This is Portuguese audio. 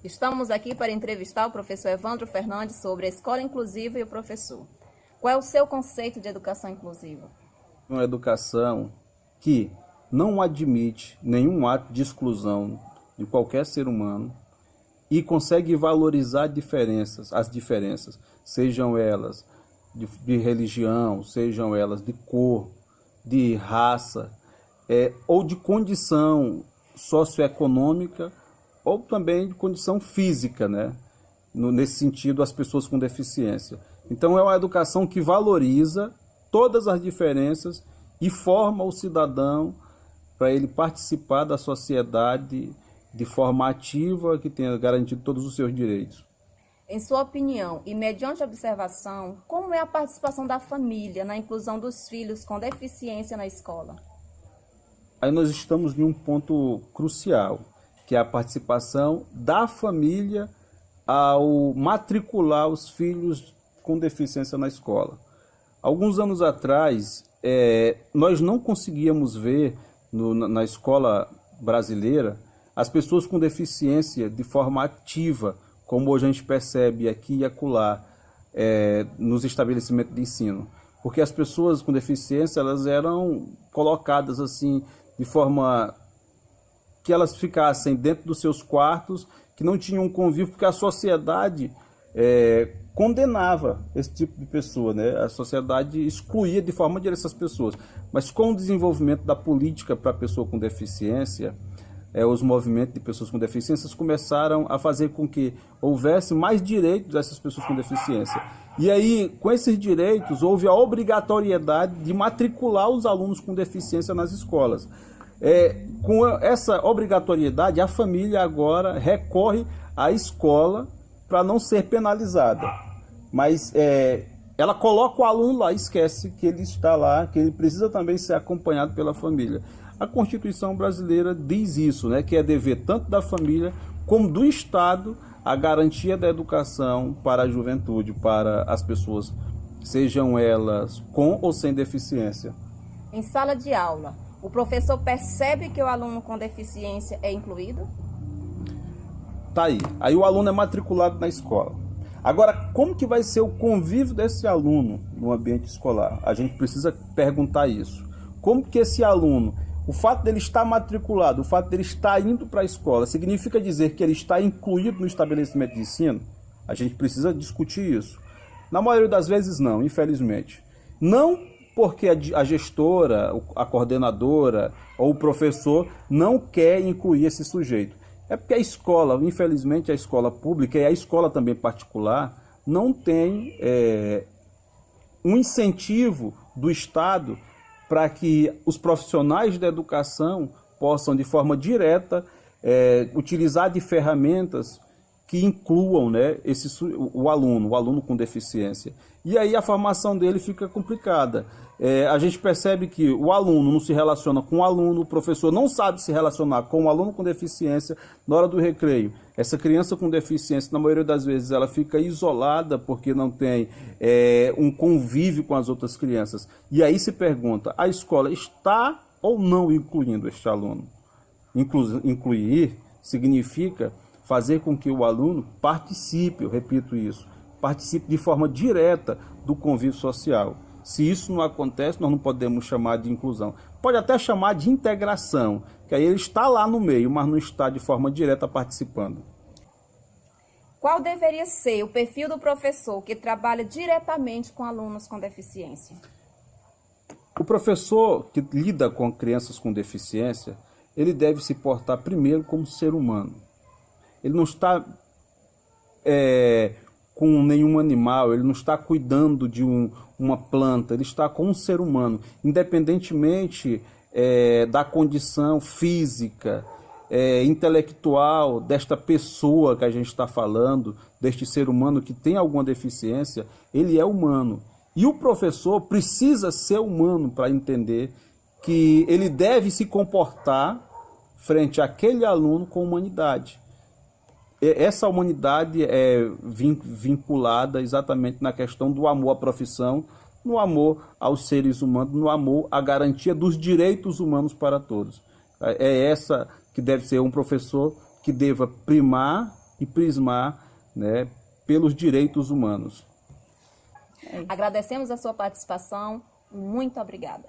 Estamos aqui para entrevistar o professor Evandro Fernandes sobre a escola inclusiva e o professor. Qual é o seu conceito de educação inclusiva? Uma educação que não admite nenhum ato de exclusão de qualquer ser humano e consegue valorizar as diferenças, sejam elas de religião, sejam elas de cor, de raça, ou de condição socioeconômica, ou também de condição física, né? Nesse sentido, as pessoas com deficiência. Então, é uma educação que valoriza todas as diferenças e forma o cidadão para ele participar da sociedade de forma ativa, que tenha garantido todos os seus direitos. Em sua opinião, e mediante observação, como é a participação da família na inclusão dos filhos com deficiência na escola? Aí nós estamos em um ponto crucial, que é a participação da família ao matricular os filhos com deficiência na escola. Alguns anos atrás, nós não conseguíamos ver na escola brasileira as pessoas com deficiência de forma ativa, como hoje a gente percebe aqui e acolá, nos estabelecimentos de ensino. Porque as pessoas com deficiência, elas eram colocadas assim, de forma que elas ficassem dentro dos seus quartos, que não tinham convívio, porque a sociedade condenava esse tipo de pessoa, né? A sociedade excluía de forma direta essas pessoas. Mas com o desenvolvimento da política para a pessoa com deficiência, os movimentos de pessoas com deficiências começaram a fazer com que houvesse mais direitos dessas pessoas com deficiência. E aí, com esses direitos, houve a obrigatoriedade de matricular os alunos com deficiência nas escolas. Com essa obrigatoriedade, a família agora recorre à escola para não ser penalizada. Mas ela coloca o aluno lá e esquece que ele está lá, que ele precisa também ser acompanhado pela família. A Constituição brasileira diz isso, né, que é dever tanto da família como do Estado a garantia da educação para a juventude, para as pessoas, sejam elas com ou sem deficiência. Em sala de aula, o professor percebe que o aluno com deficiência é incluído? Tá aí. Aí o aluno é matriculado na escola. Agora, como que vai ser o convívio desse aluno no ambiente escolar? A gente precisa perguntar isso. Como que esse aluno, o fato dele estar matriculado, o fato dele estar indo para a escola, significa dizer que ele está incluído no estabelecimento de ensino? A gente precisa discutir isso. Na maioria das vezes não, infelizmente. Não porque a gestora, a coordenadora ou o professor não quer incluir esse sujeito. É porque a escola, infelizmente a escola pública e a escola também particular, não tem um incentivo do Estado para que os profissionais da educação possam, de forma direta, utilizar de ferramentas que incluam, né, o aluno com deficiência. E aí a formação dele fica complicada. A gente percebe que o aluno não se relaciona com o aluno, o professor não sabe se relacionar com o aluno com deficiência na hora do recreio. Essa criança com deficiência, na maioria das vezes, ela fica isolada porque não tem um convívio com as outras crianças. E aí se pergunta, a escola está ou não incluindo este aluno? Incluir significa fazer com que o aluno participe, eu repito isso, participe de forma direta do convívio social. Se isso não acontece, nós não podemos chamar de inclusão. Pode até chamar de integração, que aí ele está lá no meio, mas não está de forma direta participando. Qual deveria ser o perfil do professor que trabalha diretamente com alunos com deficiência? O professor que lida com crianças com deficiência, ele deve se portar primeiro como ser humano. Ele não está com nenhum animal, ele não está cuidando de uma planta, ele está com um ser humano, independentemente da condição física, intelectual desta pessoa que a gente está falando, deste ser humano que tem alguma deficiência, ele é humano. E o professor precisa ser humano para entender que ele deve se comportar frente àquele aluno com humanidade. Essa humanidade é vinculada exatamente na questão do amor à profissão, no amor aos seres humanos, no amor à garantia dos direitos humanos para todos. É essa que deve ser um professor que deva primar e prismar, né, pelos direitos humanos. Agradecemos a sua participação. Muito obrigada.